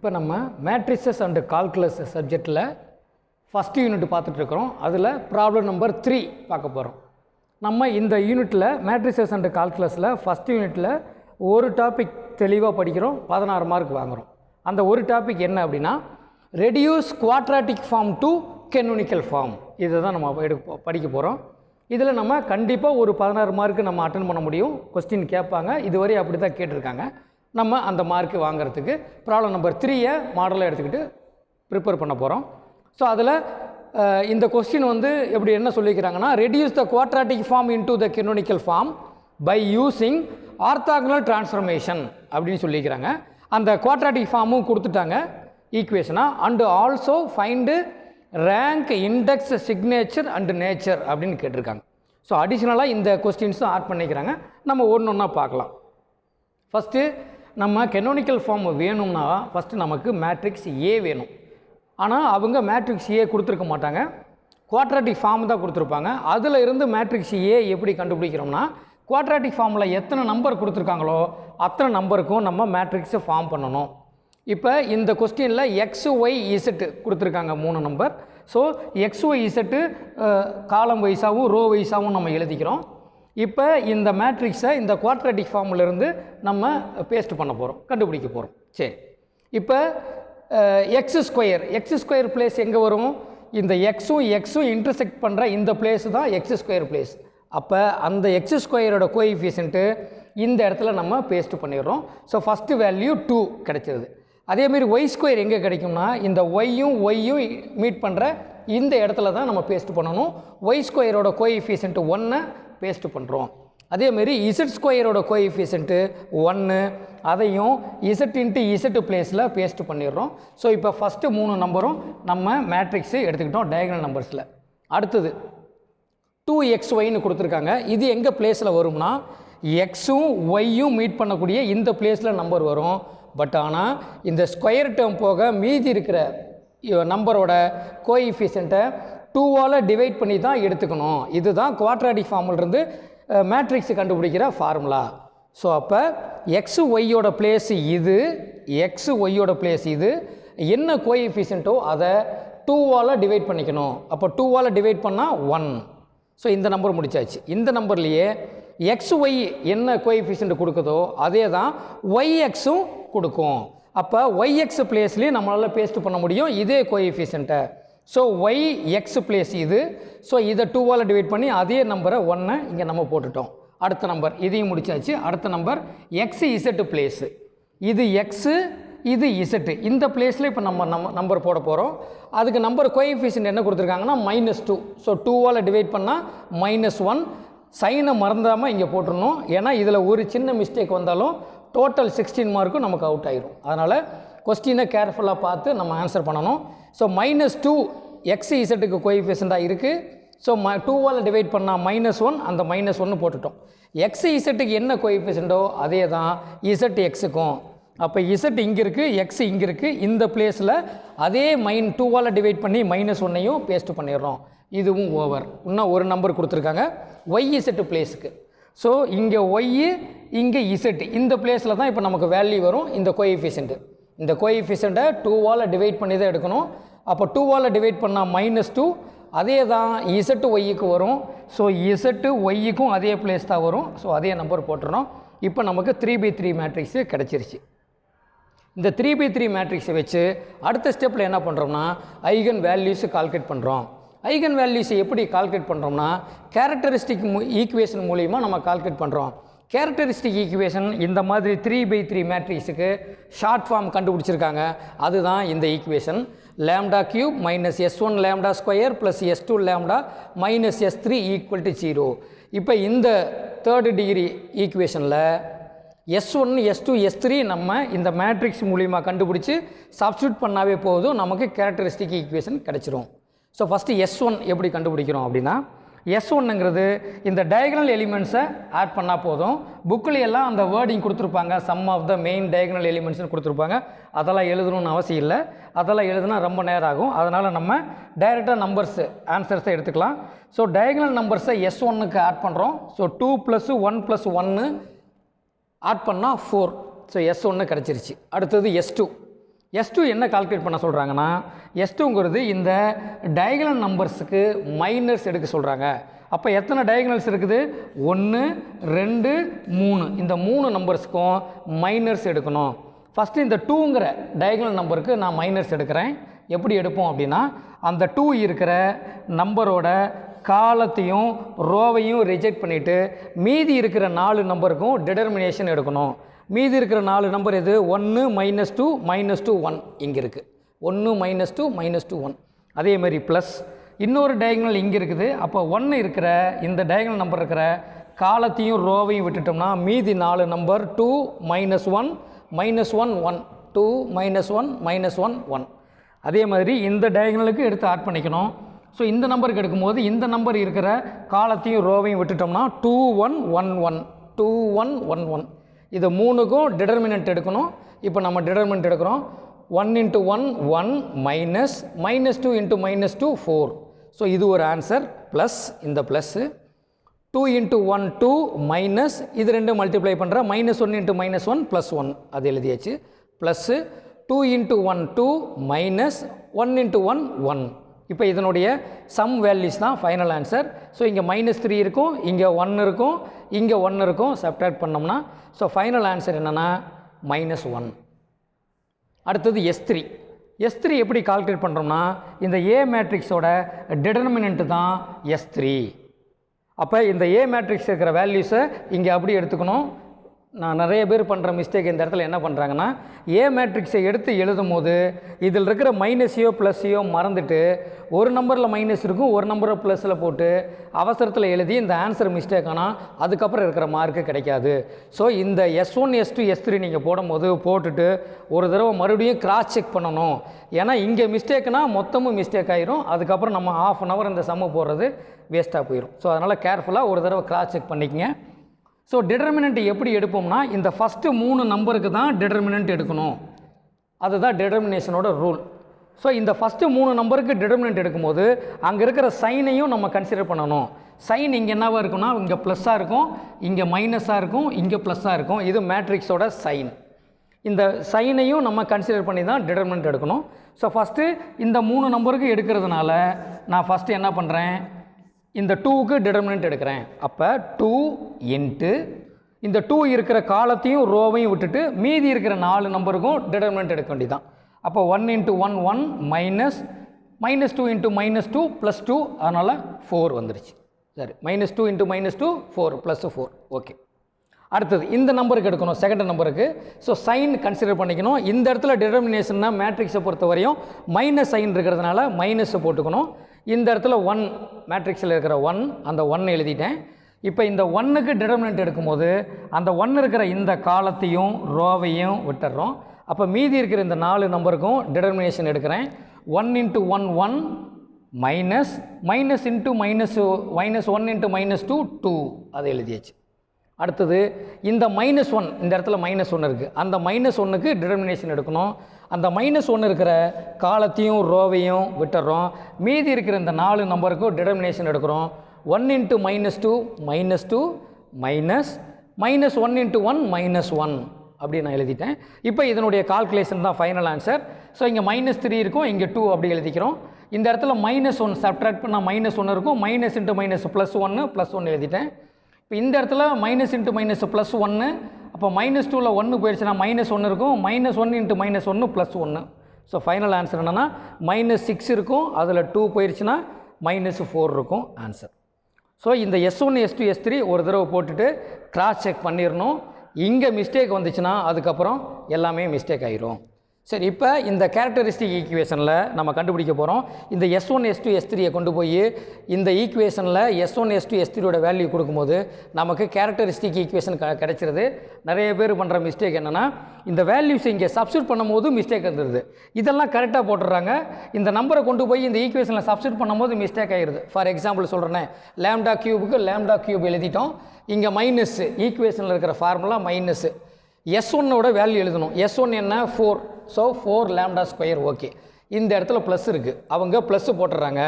இப்போ நம்ம matrices and calculus சப்ஜெக்டில் ஃபஸ்ட் யூனிட் பார்த்துட்ருக்குறோம். அதில் ப்ராப்ளம் நம்பர் 3 பார்க்க போகிறோம். நம்ம இந்த யூனிட்டில் மேட்ரிசஸ் அண்ட் கால்குலஸில் ஃபஸ்ட் யூனிட்டில் ஒரு டாபிக் தெளிவாக படிக்கிறோம், 16 மார்க் வாங்குகிறோம். அந்த ஒரு டாபிக் என்ன அப்படின்னா, reduce quadratic form to canonical form. இதை தான் நம்ம படிக்க போகிறோம். இதில் நம்ம கண்டிப்பாக ஒரு 16 மார்க்கு நம்ம அட்டன் பண்ண முடியும். கொஸ்டின் கேட்பாங்க, இதுவரை அப்படி தான் கேட்டிருக்காங்க. நம்ம அந்த மார்க்கு வாங்குறதுக்கு ப்ராப்ளம் நம்பர் 3 மாடலை எடுத்துக்கிட்டு ப்ரிப்பேர் பண்ண போகிறோம். ஸோ அதில் இந்த கொஸ்டின் வந்து எப்படி என்ன சொல்லிக்கிறாங்கன்னா, reduce the quadratic form into the canonical form by using orthogonal transformation அப்படின்னு சொல்லிக்கிறாங்க. அந்த குவாட்ராட்டிக் ஃபார்மும் கொடுத்துட்டாங்க ஈக்குவேஷனாக. And also find rank, index, signature and nature அப்படின்னு கேட்டிருக்காங்க. ஸோ அடிஷ்னலாக இந்த கொஸ்டின்ஸும் ஆட் பண்ணிக்கிறாங்க. நம்ம ஒன்று ஒன்றா பார்க்கலாம். ஃபஸ்ட்டு நம்ம கெனோனிக்கல் ஃபார்ம் வேணும்னா ஃபஸ்ட்டு நமக்கு மேட்ரிக்ஸ் ஏ வேணும். ஆனால் அவங்க மேட்ரிக்ஸ் ஏ கொடுத்துருக்க மாட்டாங்க, குவாட்ராட்டிக் ஃபார்ம் தான் கொடுத்துருப்பாங்க. அதில் இருந்து மேட்ரிக்ஸ் ஏ எப்படி கண்டுபிடிக்கிறோம்னா, குவாட்ராட்டிக் ஃபார்மில் எத்தனை நம்பர் கொடுத்துருக்காங்களோ அத்தனை நம்பருக்கும் நம்ம மேட்ரிக்ஸை ஃபார்ம் பண்ணணும். இப்போ இந்த கொஸ்டினில் எக்ஸ் ஒய் இசட்டு கொடுத்துருக்காங்க 3 number. So x y z column வைஸாகவும் ரோ வைஸாகவும் நம்ம எழுதிக்கிறோம். இப்போ இந்த மேட்ரிக்ஸை இந்த குவாட்ராட்டிக் ஃபார்மிலிருந்து நம்ம பேஸ்ட் பண்ண போகிறோம், கண்டுபிடிக்க போகிறோம். சரி, இப்போ எக்ஸ் ஸ்கொயர் பிளேஸ் எங்கே வரும்? இந்த எக்ஸும் இன்டர்செக்ட் பண்ணுற இந்த பிளேஸ் தான் எக்ஸ் ஸ்கொயர் பிளேஸ். அப்போ அந்த எக்ஸ் ஸ்கொயரோட கோஎஃபிஷியன்ட்டு இந்த இடத்துல நம்ம பேஸ்ட் பண்ணிடுறோம். ஸோ ஃபஸ்ட்டு வேல்யூ 2 கிடைச்சிருது. அதேமாரி ஒய் ஸ்கொயர் எங்கே கிடைக்கும்னா, இந்த ஒய்யும் மீட் பண்ணுற இந்த இடத்துல தான் நம்ம பேஸ்ட் பண்ணணும். ஒய் ஸ்கொயரோட கோஎஃபிஷியன்ட்டு 1 பேஸ்ட் பண்ணுறோம். அதேமாரி இசட் ஸ்கொயரோட கோஎஃபிஷியன்ட்டு 1, அதையும் இசட் இன்ட்டு இசட் பிளேஸில் பேஸ்ட் பண்ணிடுறோம். ஸோ இப்போ ஃபஸ்ட்டு 3 நம்பரும் நம்ம மேட்ரிக்ஸு எடுத்துக்கிட்டோம் டயகனல் நம்பர்ஸில். அடுத்தது 2xyன்னு கொடுத்துருக்காங்க. இது எங்கே பிளேஸில் வரும்னா, எக்ஸும் ஒய்யும் மீட் பண்ணக்கூடிய இந்த பிளேஸில் நம்பர் வரும். பட் ஆனால் இந்த ஸ்கொயர் டேர்ம் போக மீதி இருக்கிற நம்பரோட கோஎஃபிஷியன்ட்டை 2ஆல் டிவைட் பண்ணி தான் எடுத்துக்கணும். இதுதான் குவாட்ராட்டிக் ஃபார்மிலிருந்து மேட்ரிக்ஸ் கண்டுபிடிக்கிற ஃபார்முலா. ஸோ அப்போ எக்ஸு ஒய்யோட பிளேஸ் இது, என்ன கோஎஃபிஷியன்ட்டோ அதை 2ஆல் டிவைட் பண்ணிக்கணும். அப்போ 2ஆல் டிவைட் பண்ணால் 1. ஸோ இந்த நம்பர் முடிச்சாச்சு. இந்த நம்பர்லேயே எக்ஸ் ஒய் என்ன கோஎஃபிஷியன்ட் கொடுக்குதோ அதே தான் ஒய்எக்ஸும் கொடுக்கும். அப்போ ஒய்எக்ஸ் பிளேஸ்லேயும் நம்மளால் பேஸ்ட் பண்ண முடியும் இதே கோஎஃபிஷியன்ட்டை. ஸோ ஒய்எக்ஸ் பிளேஸ் இது. ஸோ இதை 2ஆல் டிவைட் பண்ணி அதே நம்பரை 1 இங்கே நம்ம போட்டுட்டோம். அடுத்த நம்பர் இதையும் முடிச்சாச்சு. அடுத்த நம்பர் எக்ஸ் இசட்டு பிளேஸு. இது எக்ஸு, இது இசட்டு. இந்த பிளேஸில் இப்போ நம்ம நம்பர் போட போகிறோம். அதுக்கு நம்பர் கோஎஃபிஷியன்ட் என்ன கொடுத்துருக்காங்கன்னா -2. ஸோ 2ஆல் டிவைட் பண்ணால் -1. சைனை மறந்தாமல் இங்கே போட்டுடணும். ஏன்னா இதில் ஒரு சின்ன மிஸ்டேக் வந்தாலும் டோட்டல் 16 மார்க்கும் நமக்கு அவுட் ஆகிரும். அதனால் கொஸ்டினை கேர்ஃபுல்லாக பார்த்து நம்ம ஆன்சர் பண்ணணும். ஸோ -2 எக்ஸ் இசட்டுக்கு கோஎஃபிஷியண்ட்டாக இருக்குது. ஸோ 2ஆல் டிவைட் பண்ணால் -1, அந்த -1 போட்டுட்டோம். எக்ஸ் இசட்டுக்கு என்ன கோஎஃபிஷியண்ட்டோ அதே தான் இசட் எக்ஸுக்கும். அப்போ இசட் இங்கே இருக்குது, எக்ஸ் இங்கே இருக்குது. இந்த பிளேஸில் அதே 2ஆல் டிவைட் பண்ணி -1ஐயும் பேஸ்ட் பண்ணிடுறோம். இதுவும் ஓவர். இன்னும் ஒரு நம்பர் கொடுத்துருக்காங்க ஒய் இசட்டு பிளேஸுக்கு. ஸோ இங்கே ஒய்யு, இங்கே இசட்டு, இந்த பிளேஸில் தான் இப்போ நமக்கு வேல்யூ வரும். இந்த கோஎஃபிஷியன்ட்டு, இந்த கோஎஃபிஷியண்ட்டை 2ஆல் டிவைட் பண்ணி தான் எடுக்கணும். அப்போ 2ஆல் டிவைட் பண்ணால் -2, அதே தான் இசட்டு ஒய்யுக்கு வரும். ஸோ இசட்டு ஒய்யுக்கும் அதே பிளேஸ் தான் வரும். ஸோ அதே நம்பர் போட்டுறோம். இப்போ நமக்கு 3/3 மேட்ரிக்ஸு கிடச்சிருச்சு. இந்த 3/3 மேட்ரிக்ஸை வச்சு அடுத்த ஸ்டெப்பில் என்ன பண்ணுறோம்னா, ஐகன் வேல்யூஸு கால்குலேட் பண்ணுறோம். ஐகன் வேல்யூஸை எப்படி கால்குலேட் பண்ணுறோம்னா, கேரக்டரிஸ்டிக் ஈக்குவேஷன் மூலிமா நம்ம கால்குலேட் பண்ணுறோம். கேரக்டரிஸ்டிக் ஈக்குவேஷன் இந்த மாதிரி 3/3 மேட்ரிக்ஸுக்கு ஷார்ட் ஃபார்ம் கண்டுபிடிச்சிருக்காங்க. அதுதான் இந்த ஈக்குவேஷன். λ³ -s1 λ² + s2 λ -s3 = 0. இப்போ இந்த 3rd டிகிரி ஈக்குவேஷனில் s1 s2 s3 நம்ம இந்த மேட்ரிக்ஸ் மூலிமா கண்டுபிடிச்சி சப்ஸ்டியூட் பண்ணாவே போதும், நமக்கு கேரக்டரிஸ்டிக் ஈக்குவேஷன் கிடச்சிரும். ஸோ ஃபஸ்ட்டு s1 எப்படி கண்டுபிடிக்கிறோம் அப்படின்னா, S1ங்கிறது இந்த டயகனல் எலிமெண்ட்ஸை ஆட் பண்ணால் போதும். புக்கில் எல்லாம் அந்த வேர்டிங் கொடுத்துருப்பாங்க, sum of the main diagonal எலிமெண்ட்ஸ்னு கொடுத்துருப்பாங்க. அதெல்லாம் எழுதணும்னு அவசியம் இல்லை. அதெல்லாம் எழுதுனா ரொம்ப நேரம் ஆகும். அதனால் நம்ம டைரெக்டாக நம்பர்ஸு ஆன்சர்ஸை எடுத்துக்கலாம். ஸோ டயகனல் நம்பர்ஸை S1க்கு ஆட் பண்ணுறோம். ஸோ 2 + 1 + 1 ஆட் பண்ணால் 4. ஸோ S1 கிடச்சிருச்சு. அடுத்தது S2. S2 என்ன கால்குலேட் பண்ண சொல்கிறாங்கன்னா S2ங்கிறது இந்த டயகனல் நம்பர்ஸுக்கு மைனஸ் எடுக்க சொல்கிறாங்க. அப்போ எத்தனை டயகனல்ஸ் இருக்குது? 1 2 3. இந்த 3 நம்பர்ஸுக்கும் மைனர்ஸ் எடுக்கணும். ஃபஸ்ட்டு இந்த 2ங்கிற டயகனல் நம்பருக்கு நான் மைனர்ஸ் எடுக்கிறேன். எப்படி எடுப்போம் அப்படின்னா அந்த 2 இருக்கிற நம்பரோட காலத்தையும் ரோவையும் ரிஜெக்ட் பண்ணிவிட்டு மீதி இருக்கிற 4 நம்பருக்கும் டிட்டர்மினேஷன் எடுக்கணும். மீதி இருக்கிற 4 நம்பர் எது? 1 -2 -2 1 இங்கே இருக்குது. 1 -2 -2 1. அதே மாதிரி ப்ளஸ் இன்னொரு டயகனல் இங்கே இருக்குது. அப்போ 1 இருக்கிற இந்த டயகனல் நம்பர் இருக்கிற காலத்தையும் ரோவையும் விட்டுட்டோம்னா மீதி 4 நம்பர் 2 -1 -1 1 2 -1 -1 1. அதே மாதிரி இந்த டயகனலுக்கு எடுத்து ஆட் பண்ணிக்கணும். ஸோ இந்த நம்பருக்கு எடுக்கும்போது இந்த நம்பர் இருக்கிற காலத்தையும் ரோவையும் விட்டுட்டோம்னா 2 1 1 1 2 1 1 1. இது 3க்கும் டிட்டர்மினன்ட் எடுக்கணும். இப்போ நம்ம டிட்டர்மினன்ட் எடுக்கிறோம். 1 × 1 1 மைனஸ் -2 × -2 4. ஸோ இது ஒரு ஆன்சர். ப்ளஸ் இந்த ப்ளஸ்ஸு 2 × 1 2 மைனஸ் இது 2 மல்டிப்ளை பண்ணுற -1 × -1 +1 அது எழுதியாச்சு. Plus 2 × 1 2 minus 1 × 1 1. இப்போ இதனுடைய சம் வேல்யூஸ் தான் ஃபைனல் ஆன்சர். ஸோ இங்கே -3 இருக்கும், இங்கே 1 இருக்கும், இங்கே 1 இருக்கும். சப்ட்ராக்ட் பண்ணோம்னா ஸோ ஃபைனல் ஆன்சர் என்னென்னா -1. அடுத்தது S3 எப்படி கால்குலேட் பண்ணுறோம்னா இந்த A மேட்ரிக்ஸோட டிட்டர்மினன்ட்டு தான் S3. அப்போ இந்த A மேட்ரிக்ஸ் இருக்கிற வேல்யூஸை இங்கே அப்படி எடுத்துக்கணும். நான் நிறைய பேர் பண்ணுற மிஸ்டேக் இந்த இடத்துல என்ன பண்ணுறாங்கன்னா A மேட்ரிக்ஸை எடுத்து எழுதும் போது இதில் இருக்கிற மைனஸையோ ப்ளஸ்ஸையோ மறந்துட்டு ஒரு நம்பரில் மைனஸ் இருக்கும், ஒரு நம்பரை ப்ளஸில் போட்டு அவசரத்தில் எழுதி இந்த ஆன்சர் மிஸ்டேக் ஆனால் அதுக்கப்புறம் இருக்கிற மார்க்கு கிடைக்காது. ஸோ இந்த S1 S2 S3 நீங்கள் போடும்போது போட்டுட்டு ஒரு தடவை மறுபடியும் கிராஸ் செக் பண்ணணும். ஏன்னா இங்கே மிஸ்டேக்னால் மொத்தமும் மிஸ்டேக் ஆகிரும். அதுக்கப்புறம் நம்ம ½ அன் ஹவர் இந்த சம்மு போடுறது வேஸ்ட்டாக போயிடும். ஸோ அதனால் கேர்ஃபுல்லாக ஒரு தடவை கிராஸ் செக் பண்ணிக்கங்க. ஸோ டிட்டர்மினன்ட் எப்படி எடுப்போம்னா இந்த ஃபஸ்ட்டு 3 நம்பருக்கு தான் டிட்டர்மினன்ட் எடுக்கணும். அதுதான் டிட்டர்மினேஷனோட ரூல். ஸோ இந்த ஃபஸ்ட்டு 3 நம்பருக்கு டிட்டர்மினன்ட் எடுக்கும்போது அங்கே இருக்கிற சைனையும் நம்ம கன்சிடர் பண்ணணும். சைன் இங்கே என்னவாக இருக்குன்னா இங்கே ப்ளஸ்ஸாக இருக்கும், இங்கே மைனஸாக இருக்கும், இங்கே ப்ளஸ்ஸாக இருக்கும். இது மேட்ரிக்ஸோட சைன். இந்த சைனையும் நம்ம கன்சிடர் பண்ணி தான் டிட்டர்மினன்ட் எடுக்கணும். ஸோ ஃபஸ்ட்டு இந்த 3 நம்பருக்கு எடுக்கிறதுனால நான் ஃபஸ்ட்டு என்ன பண்ணுறேன், இந்த 2க்கு டிட்டர்மினன்ட் எடுக்கிறேன். அப்போ 2 × இந்த 2 இருக்கிற காலத்தையும் ரோவையும் விட்டுட்டு மீதி இருக்கிற 4 நம்பருக்கும் டிட்டர்மினன்ட் எடுக்க வேண்டியதான். அப்போ 1 × 1 1 மைனஸ் -2 × -2 +2 அதனால் 4 வந்துருச்சு. சரி, -2 × -2 4 +4. ஓகே, அடுத்தது இந்த நம்பருக்கு எடுக்கணும், செகண்ட் நம்பருக்கு. ஸோ சைன் கன்சிடர் பண்ணிக்கணும். இந்த இடத்துல டிட்டர்மினேஷன்னா மேட்ரிக்ஸை பொறுத்த வரையும் மைனஸ் சைன் இருக்கிறதுனால மைனஸை போட்டுக்கணும். இந்த இடத்துல 1 மேட்ரிக்ஸில் இருக்கிற 1 அந்த 1 எழுதிட்டேன். இப்போ இந்த 1க்கு டிட்டர்மினன்ட் எடுக்கும்போது அந்த 1 இருக்கிற இந்த காலத்தையும் ரோவையும் விட்டுறோம். அப்போ மீதி இருக்கிற இந்த 4 நம்பருக்கும் டிட்டர்மினேஷன் எடுக்கிறேன். 1 × 1 1 மைனஸ் -1 × -2 2 அதை எழுதியாச்சு. அடுத்தது இந்த -1 இந்த இடத்துல -1 இருக்குது. அந்த -1க்கு டிட்டர்மினேஷன் எடுக்கணும். அந்த -1 இருக்கிற காலத்தையும் ரோவையும் விட்டுறோம். மீதி இருக்கிற இந்த 4 நம்பருக்கும் டிட்டர்மினேஷன் எடுக்கிறோம். 1 × -2 -2 மைனஸ் -1 × 1 -1 அப்படி நான் எழுதிட்டேன். இப்போ இதனுடைய கால்குலேஷன் தான் ஃபைனல் ஆன்சர். ஸோ இங்கே -3 இருக்கும், இங்கே 2 அப்படி எழுதிக்கிறோம். இந்த இடத்துல -1 சப்ட்ராக்ட் பண்ணால் -1 இருக்கும். -× -+1 +1 எழுதிட்டேன். இப்போ இந்த இடத்துல -× -+1 அப்போ -2ல் 1 போயிடுச்சுன்னா -1 இருக்கும். -1 × -1 +1. ஸோ ஃபைனல் ஆன்சர் என்னென்னா -6 இருக்கும். அதில் 2 போயிடுச்சுன்னா -4 இருக்கும் ஆன்சர். ஸோ இந்த S1 S2 S3 ஒரு தடவை போட்டுட்டு கிராஸ் செக் பண்ணிடணும். இங்கே மிஸ்டேக் வந்துச்சுன்னா அதுக்கப்புறம் எல்லாமே மிஸ்டேக் ஆகிரும். சரி, இப்போ இந்த கேரக்டரிஸ்டிக் ஈக்குவேஷனில் நம்ம கண்டுபிடிக்க போகிறோம். இந்த S1 S2 S3 கொண்டு போய் இந்த ஈக்குவேஷனில் S1 S2 S3யோட வேல்யூ கொடுக்கும்போது நமக்கு கேரக்டரிஸ்டிக் ஈக்குவேஷன் கிடைச்சிருது. நிறைய பேர் பண்ணுற மிஸ்டேக் என்னென்னா இந்த வேல்யூஸ் இங்கே சப்ஸ்டியூட் பண்ணும்போது மிஸ்டேக் வந்துடுது. இதெல்லாம் கரெக்டாக போட்டுடுறாங்க. இந்த நம்பரை கொண்டு போய் இந்த ஈக்குவேஷனில் சப்ஸ்டியூட் பண்ணும்போது மிஸ்டேக் ஆகிடுது. ஃபார் எக்ஸாம்பிள் சொல்கிறேன்னே, λ³ λ³ எழுதிட்டோம். இங்கே மைனஸ் ஈக்குவேஷனில் இருக்கிற ஃபார்முலா மைனஸ் S1ஓட வேல்யூ எழுதணும். S1 என்ன 4. ஸோ 4 λ². ஓகே, இந்த இடத்துல ப்ளஸ் இருக்குது, அவங்க ப்ளஸ்ஸு போட்டுடுறாங்க.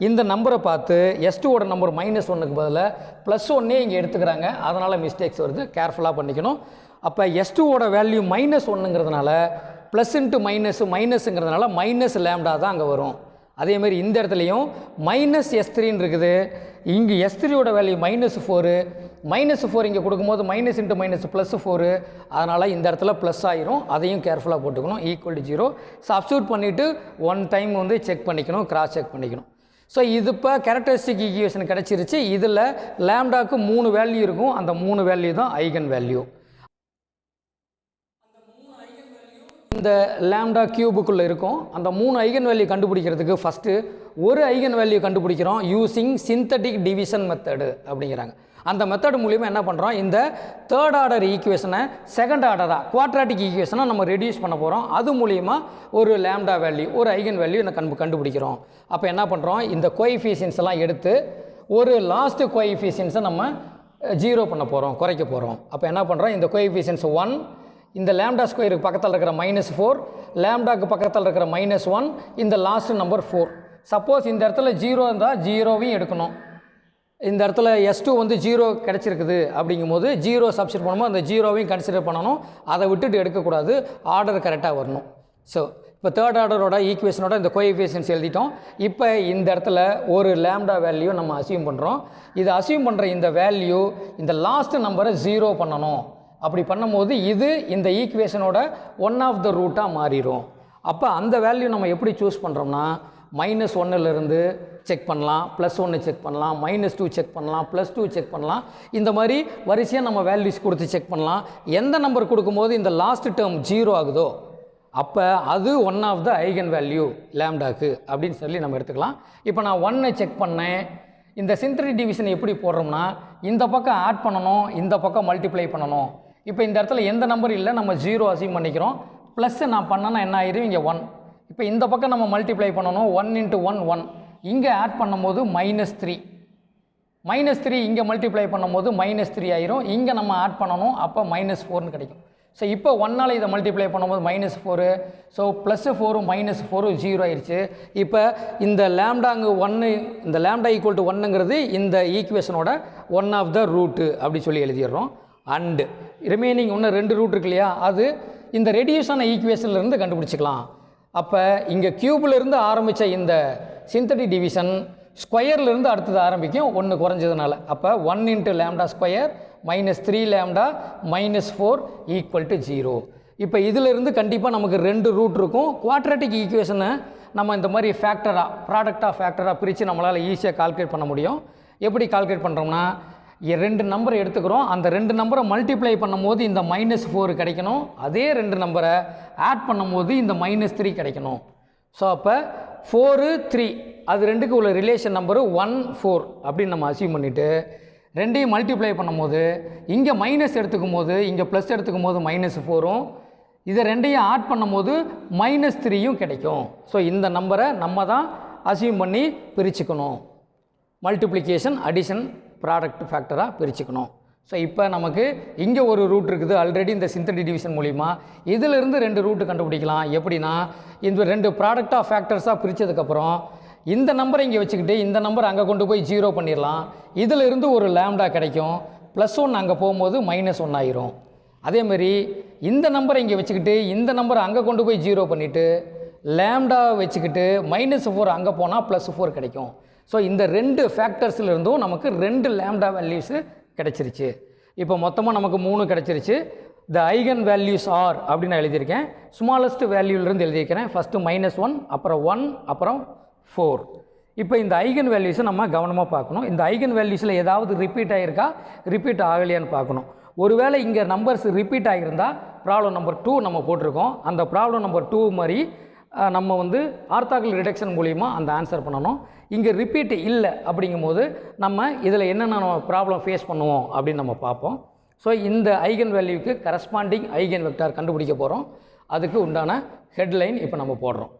இந்த நம்பரை பார்த்து S2ஓட நம்பர் -1க்கு பதிலாக +1 இங்கே எடுத்துக்கிறாங்க. அதனால் மிஸ்டேக்ஸ் வருது. கேர்ஃபுல்லாக பண்ணிக்கணும். அப்போ S2ஓட வேல்யூ -1ங்கிறதுனால ப்ளஸ் இன்ட்டு மைனஸுங்கிறதுனால மைனஸ் லேம்டா தான் அங்கே வரும். அதேமாதிரி இந்த இடத்துலையும் மைனஸ் S3ன்னு இருக்குது. இங்கே S3யோட வேல்யூ -4, -4 இங்கே கொடுக்கும்போது மைனஸ் இன்ட்டு மைனஸ் +4, அதனால் இந்த இடத்துல ப்ளஸ் ஆயிரும். அதையும் கேர்ஃபுல்லாக போட்டுக்கணும். =0 சப்ஸ்டியூட் பண்ணிவிட்டு 1 டைம் வந்து செக் பண்ணிக்கணும், கிராஸ் செக் பண்ணிக்கணும். ஸோ இது இப்போ கேரக்டரிஸ்டிக் ஈக்குவேஷன் கிடச்சிருச்சு. இதில் லேம்டாக்கு 3 வேல்யூ இருக்கும். அந்த 3 வேல்யூ தான் ஐகன் வேல்யூ. இந்த லேம்டா கியூபுக்குள்ளே இருக்கும். அந்த 3 ஐகன் வேல்யூ கண்டுபிடிக்கிறதுக்கு ஃபஸ்ட்டு ஒரு ஐகன் வேல்யூ கண்டுபிடிக்கிறோம் யூஸிங் சிந்தட்டிக் டிவிஷன் மெத்தடு அப்படிங்கிறாங்க. அந்த மெத்தட் மூலிமா என்ன பண்ணுறோம், இந்த தேர்ட் ஆர்டர் ஈக்குவேஷனை செகண்ட் ஆர்டராக குவாட்ராட்டிக் ஈக்குவேஷனை நம்ம ரெடியூஸ் பண்ண போகிறோம். அது மூலிமா ஒரு லேம்டா வேல்யூ, ஒரு ஐகன் வேல்யூ கண்டுபிடிக்கிறோம். அப்போ என்ன பண்ணுறோம், இந்த கோஎஃபிஷியன்ஸ் எல்லாம் எடுத்து ஒரு லாஸ்ட் கோஎஃபிஷியன்ஸை நம்ம 0 பண்ண போகிறோம், குறைக்க போகிறோம். அப்போ என்ன பண்ணுறோம், இந்த கோஎஃபிஷியன்ஸ் 1, இந்த லேம்டா ஸ்கொயருக்கு பக்கத்தில் இருக்கிற -4, லேம்டாக்கு பக்கத்தில் இருக்கிற -1, இந்த லாஸ்ட் நம்பர் 4. சப்போஸ் இந்த இடத்துல 0 இருந்தால் 0வையும் எடுக்கணும். இந்த இடத்துல S2 வந்து 0 கிடச்சிருக்குது அப்படிங்கும்போது 0 சப்ஸ்டிட் பண்ணும்போது அந்த 0வையும் கன்சிடர் பண்ணணும். அதை விட்டுட்டு எடுக்கக்கூடாது, ஆர்டர் கரெக்டாக வரணும். ஸோ இப்போ தேர்ட் ஆர்டரோட ஈக்குவேஷனோட இந்த கோஎஃபிஷியன்ஸ் எழுதிட்டோம். இப்போ இந்த இடத்துல ஒரு லேம்டா வேல்யூ நம்ம அசியூம் பண்ணுறோம். இது அசியூம் பண்ணுற இந்த வேல்யூ இந்த லாஸ்ட் நம்பரை 0 பண்ணணும். அப்படி பண்ணும்போது இது இந்த ஈக்குவேஷனோட ஒன் ஆஃப் த ரூட்டாக மாறிடும். அப்போ அந்த வேல்யூ நம்ம எப்படி சூஸ் பண்ணுறோம்னா, -1லேருந்து செக் பண்ணலாம், +1 செக் பண்ணலாம், -2 செக் பண்ணலாம், +2 செக் பண்ணலாம். இந்த மாதிரி வரிசையாக நம்ம வேல்யூஸ் கொடுத்து செக் பண்ணலாம். எந்த நம்பர் கொடுக்கும்போது இந்த லாஸ்ட் டேர்ம் 0 ஆகுதோ அப்போ அது one of the eigen value லேம்டாக்கு அப்படின்னு சொல்லி நம்ம எடுத்துக்கலாம். இப்போ நான் 1 செக் பண்ணேன். இந்த சிந்தட்டிக் டிவிஷன் எப்படி போடுறோம்னா, இந்த பக்கம் ஆட் பண்ணணும், இந்த பக்கம் மல்டிப்ளை பண்ணணும். இப்போ இந்த இடத்துல எந்த நம்பர் இல்லை, நம்ம 0 அசீவ் பண்ணிக்கிறோம். ப்ளஸ் நான் பண்ணனா என்ன ஆயிரும், இங்கே 1. இப்போ இந்த பக்கம் நம்ம மல்டிப்ளை பண்ணணும், 1 × 1 1. இங்கே ஆட் பண்ணும்போது -3, -3 இங்கே மல்டிப்ளை பண்ணும்போது -3 ஆயிரும். இங்கே நம்ம ஆட் பண்ணணும், அப்போ -4ன்னு கிடைக்கும். ஸோ இப்போ 1ஆல் இதை மல்டிப்ளை பண்ணும்போது -4, ஸோ +4 -4 0 ஆயிடுச்சு. இப்போ இந்த லேம்டாங்கு 1, இந்த லேம்டா = 1ங்கிறது இந்த ஈக்குவேஷனோட ஒன் ஆஃப் த ரூட்டு அப்படி சொல்லி எழுதிடுறோம். அண்டு ரிமைனிங் இன்னும் 2 ரூட் இருக்கு இல்லையா, அது இந்த ரெடியூஸான ஈக்குவேஷன்லேருந்து கண்டுபிடிச்சிக்கலாம். அப்போ இங்கே க்யூப்லேருந்து ஆரம்பித்த இந்த சிந்தட்டிக் டிவிஷன் ஸ்கொயர்லேருந்து அடுத்தது ஆரம்பிக்கும், 1 குறைஞ்சதுனால. அப்போ 1 × λ² -3 λ -4 = 0. இப்போ இதிலிருந்து கண்டிப்பாக நமக்கு 2 ரூட் இருக்கும். குவாட்ராட்டிக் ஈக்குவேஷனை நம்ம இந்த மாதிரி ஃபேக்டராக, ப்ராடக்டாக ஃபேக்டராக பிரித்து நம்மளால் ஈஸியாக கால்குலேட் பண்ண முடியும். எப்படி கால்குலேட் பண்ணுறோம்னா, 2 நம்பரை எடுத்துக்கிறோம். அந்த 2 நம்பரை மல்டிப்ளை பண்ணும்போது இந்த -4 கிடைக்கணும். அதே 2 நம்பரை ஆட் பண்ணும்போது இந்த -3 கிடைக்கணும். ஸோ அப்போ 4 3 அது 2க்கு உள்ள ரிலேஷன் நம்பரு 1 4 அப்படின்னு நம்ம அசீவ் பண்ணிவிட்டு 2ஐயும் மல்டிப்ளை பண்ணும்போது இங்கே மைனஸ் எடுத்துக்கும் போது இங்கே ப்ளஸ் எடுத்துக்கும் போது -4ம், இதை 2ஐயும் ஆட் பண்ணும்போது -3யும் கிடைக்கும். ஸோ இந்த நம்பரை நம்ம தான் அசீவ் பண்ணி பிரிச்சுக்கணும். மல்டிப்ளிகேஷன், அடிஷன், ப்ராடக்ட் ஃபேக்டராக பிரிச்சுக்கணும். ஸோ இப்போ நமக்கு இங்கே ஒரு ரூட் இருக்குது ஆல்ரெடி இந்த சிந்தட்டிக் டிவிஷன் மூலிமா. இதிலிருந்து 2 ரூட்டு கண்டுபிடிக்கலாம். எப்படின்னா, இந்த 2 ப்ராடக்டாக ஃபேக்டர்ஸாக பிரித்ததுக்கப்புறம் இந்த நம்பரை இங்கே வச்சுக்கிட்டு இந்த நம்பர் அங்கே கொண்டு போய் 0 பண்ணிடலாம். இதிலிருந்து ஒரு லேம்டா கிடைக்கும். +1 அங்கே போகும்போது -1 ஆயிரும். அதேமாதிரி இந்த நம்பரை இங்கே வச்சுக்கிட்டு இந்த நம்பரை அங்கே கொண்டு போய் 0 பண்ணிவிட்டு லேம்டா வச்சுக்கிட்டு -4 அங்கே போனால் +4 கிடைக்கும். ஸோ இந்த 2 ஃபேக்டர்ஸ்லேருந்தும் நமக்கு 2 லேம்டா வேல்யூஸு கிடச்சிருச்சு. இப்போ மொத்தமாக நமக்கு 3 கிடச்சிருச்சு. த ஐகன் வேல்யூஸ் ஆர் அப்படின்னு நான் எழுதியிருக்கேன். ஸ்மாலஸ்ட் வேல்யூலேருந்து எழுதியிருக்கிறேன். ஃபஸ்ட்டு -1, அப்புறம் 1, அப்புறம் 4. இப்போ இந்த ஐகன் வேல்யூஸை நம்ம கவனமாக பார்க்கணும். இந்த ஐகன் வேல்யூஸில் ஏதாவது ரிப்பீட் ஆகிருக்கா, ரிப்பீட் ஆகலையான்னு பார்க்கணும். ஒருவேளை இங்கே நம்பர்ஸ் ரிப்பீட் ஆகியிருந்தால் ப்ராப்ளம் நம்பர் 2 நம்ம போட்டிருக்கோம். அந்த ப்ராப்ளம் நம்பர் 2 மாதிரி நம்ம வந்து ஆர்த்தாகல் ரிடக்ஷன் மூலிமா அந்த ஆன்சர் பண்ணணும். இங்கே ரிப்பீட் இல்லை அப்படிங்கும்போது நம்ம இதில் என்னென்ன நம்ம ப்ராப்ளம் ஃபேஸ் பண்ணுவோம் அப்படின்னு நம்ம பார்ப்போம். ஸோ இந்த ஐகன் வேல்யூக்கு கரஸ்பாண்டிங் ஐகன் வெக்டார் கண்டுபிடிக்க போகிறோம். அதுக்கு உண்டான ஹெட்லைன் இப்போ நம்ம போடுறோம்.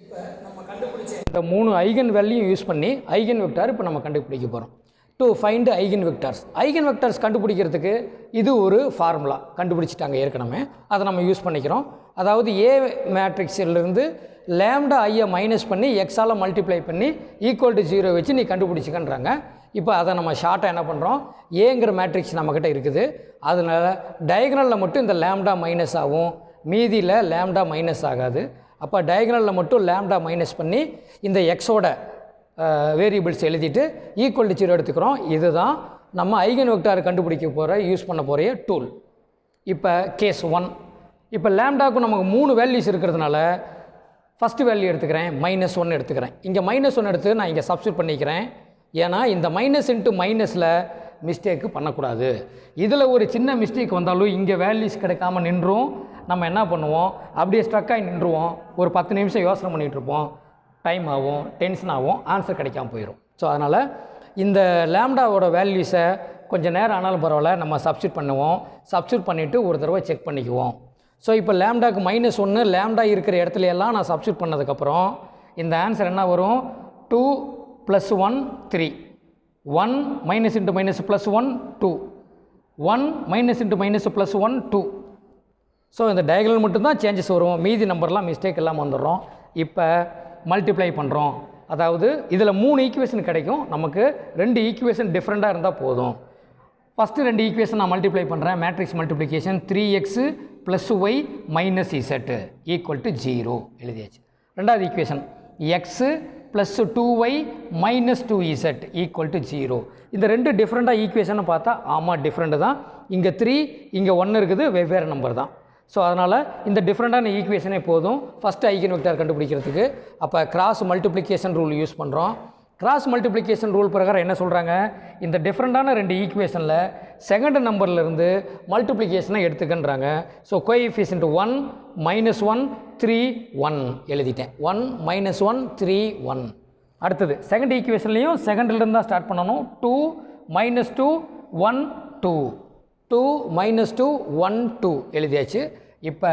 இப்போ நம்ம கண்டுபிடிச்ச இந்த 3 ஐகன் வேல்யூ யூஸ் பண்ணி ஐகன் வெக்டார் இப்போ நம்ம கண்டுபிடிக்க போகிறோம். To find eigen vectors. Eigen vectors கண்டுபிடிக்கிறதுக்கு இது ஒரு ஃபார்முலா கண்டுபிடிச்சிட்டாங்க ஏற்கனவே, அதை நம்ம யூஸ் பண்ணிக்கிறோம். அதாவது ஏ மேட்ரிக்ஸிலிருந்து லேம்டா ஐயை மைனஸ் பண்ணி எக்ஸால் மல்டிப்ளை பண்ணி =0 வச்சு நீ கண்டுபிடிச்சிக்கன்றாங்க. இப்போ அதை நம்ம ஷார்ட்டாக என்ன பண்ணுறோம், ஏங்கிற மேட்ரிக்ஸ் நம்மக்கிட்ட இருக்குது. அதனால் டயகனலில் மட்டும் இந்த லேம்டா மைனஸ் ஆகும், மீதியில் லேம்டா மைனஸ் ஆகாது. அப்போ டயகனலில் மட்டும் லேம்டா மைனஸ் பண்ணி இந்த எக்ஸோட வேரியபிள்ஸ் எழுதிட்டு ஈக்குவல் டு 0 எடுத்துக்கிறோம். இதுதான் நம்ம ஐகன் வெக்டார் கண்டுபிடிக்க போகிற யூஸ் பண்ண போகிற டூல். இப்போ கேஸ் 1. இப்போ லேம்டாவுக்கு நமக்கு 3 வேல்யூஸ் இருக்கிறதுனால ஃபஸ்ட்டு வேல்யூ எடுத்துக்கிறேன், -1 எடுத்துக்கிறேன். இங்கே -1 எடுத்து நான் இங்கே சப்ஸ்டியூட் பண்ணிக்கிறேன். ஏன்னா இந்த மைனஸ் இன்ட்டு மைனஸில் மிஸ்டேக்கு பண்ணக்கூடாது. இதில் ஒரு சின்ன மிஸ்டேக் வந்தாலும் இங்கே வேல்யூஸ் கிடைக்காம நின்றும். நம்ம என்ன பண்ணுவோம், அப்படியே ஸ்ட்ரக்காகி நின்றுவோம். ஒரு 10 நிமிஷம் யோசனை பண்ணிகிட்ருப்போம், டைம் ஆகும், டென்ஷன் ஆகும், ஆன்சர் கிடைக்காம போயிடும். ஸோ அதனால் இந்த லேம்டாவோட வேல்யூஸை கொஞ்சம் நேரம் ஆனாலும் பரவாயில்ல நம்ம சப்ஸ்டியூட் பண்ணுவோம். சப்ஸ்டியூட் பண்ணிவிட்டு ஒரு தடவை செக் பண்ணிக்குவோம். ஸோ இப்போ லேம்டாக்கு -1 லேம்டா இருக்கிற இடத்துல எல்லாம் நான் சப்ஸ்டியூட் பண்ணதுக்கப்புறம் இந்த ஆன்சர் என்ன வரும், 2 + 1 3, 1 - into - +1 2, 1 - into - +1 2. ஸோ இந்த டயகனல் மட்டும்தான் சேஞ்சஸ் வரும், மீதி நம்பர்லாம் மிஸ்டேக் எல்லாம் வந்துடுறோம். இப்போ மல்டிப்ளை பண்ணுறோம். அதாவது இதில் 3 ஈக்குவேஷன் கிடைக்கும். நமக்கு 2 ஈக்குவேஷன் டிஃப்ரெண்ட்டாக இருந்தால் போதும். ஃபஸ்ட்டு 2 ஈக்குவேஷன் நான் மல்டிப்ளை பண்ணுறேன். Matrix multiplication 3x + y - z = 0 எழுதியாச்சு. ரெண்டாவது ஈக்குவேஷன் x + 2y - 2z = 0. இந்த 2 டிஃப்ரெண்ட்டாக ஈக்குவேஷனை பார்த்தா ஆமாம் டிஃப்ரெண்ட்டு தான். இங்கே 3 இங்கே 1 இருக்குது, வெவ்வேறு நம்பர் தான். ஸோ அதனால் இந்த டிஃப்ரெண்ட்டான ஈக்குவேஷனே போதும் ஃபஸ்ட்டு ஐகன் வெக்டார் கண்டுபிடிக்கிறதுக்கு. அப்போ கிராஸ் மல்டிப்ளிகேஷன் ரூல் யூஸ் பண்ணுறோம். கிராஸ் மல்டிப்ளிகேஷன் ரூல் பிரகாரம் என்ன சொல்கிறாங்க, இந்த டிஃப்ரெண்ட்டான 2 ஈக்குவேஷனில் செகண்ட் நம்பர்லேருந்து மல்டிப்ளிகேஷனை எடுத்துக்கன்றாங்க. ஸோ கோஎஃபிஷியன்ட் 1 -1 3 1 எழுதிட்டேன். 1 -1 3 1. அடுத்தது செகண்ட் ஈக்குவேஷன்லேயும் செகண்ட்லேருந்து தான் ஸ்டார்ட் பண்ணணும். 2 -2 1 2, 2 -2 1 2 எழுதியாச்சு. இப்போ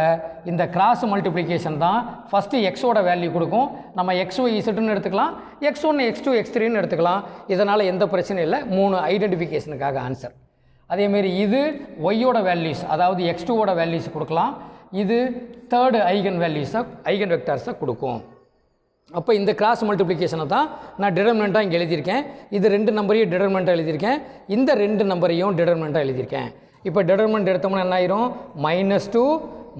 இந்த கிராஸ் மல்டிப்ளிகேஷன் தான் ஃபஸ்ட்டு எக்ஸோட வேல்யூ கொடுக்கும். நம்ம XY Z எடுத்துக்கலாம், x1 x2 x3 எடுத்துக்கலாம். இதனால் எந்த பிரச்சனையும் இல்லை. 3 ஐடென்டிஃபிகேஷனுக்காக ஆன்சர். அதேமாரி இது ஒய்யோட வேல்யூஸ், அதாவது x2ஓட வேல்யூஸ் கொடுக்கலாம். இது தேர்டு ஐகன் வேல்யூஸை ஐகன் வெக்டார்ஸை கொடுக்கும். அப்போ இந்த கிராஸ் மல்டிப்ளிகேஷனை தான் நான் டிடர்மினண்ட்டாக இங்கே எழுதியிருக்கேன். இது 2 நம்பரையும் டிடர்மினண்ட்டாக எழுதியிருக்கேன், இந்த 2 நம்பரையும் டிடர்மினண்ட்டாக எழுதியிருக்கேன். இப்போ டிடர்மினண்ட் எடுத்தோம்னா என்ன ஆயிரும், -2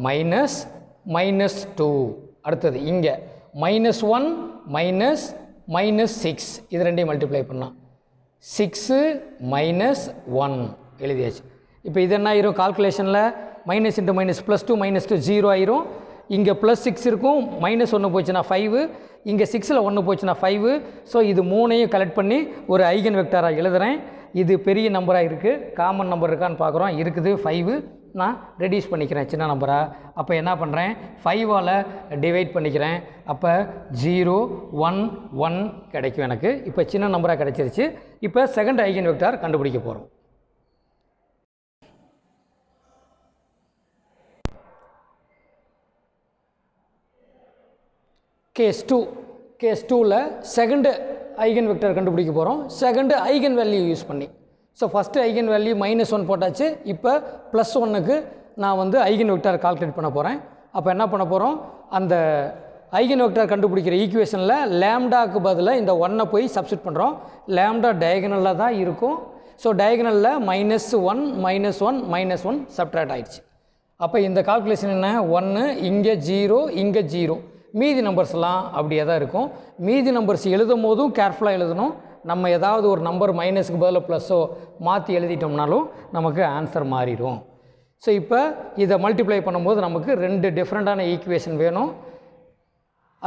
-2. அடுத்தது இங்கே -1 -6. இது ரெண்டையும் மல்டிப்ளை பண்ணால் 6 -1 எழுதியாச்சு. இப்போ இது என்ன ஆயிரும், கால்குலேஷனில் -× -+2 -2 0 ஆயிரும். இங்கே +6 இருக்கும், -1 போச்சுன்னா 5, இங்கே 6ல் 1 போச்சுன்னா 5. ஸோ இது 3ஐயும் கலெக்ட் பண்ணி ஒரு ஐகன் வெக்டாராக எழுதுகிறேன். இது பெரிய நம்பராக இருக்குது, காமன் நம்பர் இருக்கான்னு பார்க்குறோம். இருக்குது 5. நான் ரெடியூஸ் பண்ணிக்கிறேன் சின்ன நம்பராக. அப்போ என்ன பண்ணுறேன், 5ஆல் டிவைட் பண்ணிக்கிறேன். அப்போ 0 1 1 கிடைக்கும் எனக்கு. இப்போ சின்ன நம்பராக கிடைச்சிருச்சு. இப்போ செகண்ட் ஐகன் வெக்டார் கண்டுபிடிக்க போகிறோம். கேஸ் 2ல் செகண்டு ஐகன் வெக்டர் கண்டுபிடிக்க போகிறோம், செகண்டு ஐகன் வேல்யூ யூஸ் பண்ணி. ஸோ ஃபஸ்ட்டு ஐகன் வேல்யூ -1 போட்டாச்சு. இப்போ +1க்கு நான் வந்து ஐகன் வெக்டார் கால்குலேட் பண்ண போகிறேன். அப்போ என்ன பண்ண போகிறோம், அந்த ஐகன் வெக்டார் கண்டுபிடிக்கிற ஈக்குவேஷனில் லேம்டாக்கு பதிலாக இந்த 1 போய் சப்ஸ்டிட் பண்ணுறோம். லேம்டா டயகனலில் தான் இருக்கும். ஸோ டயகனலில் -1 -1 -1 சப்ட்ராக்ட் ஆகிடுச்சு. அப்போ இந்த கால்குலேஷன் என்ன, 1 இங்கே 0 இங்கே 0, மீதி நம்பர்ஸ்லாம் அப்படியே தான் இருக்கும். மீதி நம்பர்ஸ் எழுதும் போதும் கேர்ஃபுல்லாக எழுதணும். நம்ம ஏதாவது ஒரு நம்பர் மைனஸுக்கு பதில் ப்ளஸ்ஸோ மாற்றி எழுதிட்டோம்னாலும் நமக்கு ஆன்சர் மாறிடும். ஸோ இப்போ இதை மல்டிப்ளை பண்ணும்போது நமக்கு 2 டிஃப்ரெண்ட்டான ஈக்குவேஷன் வேணும்.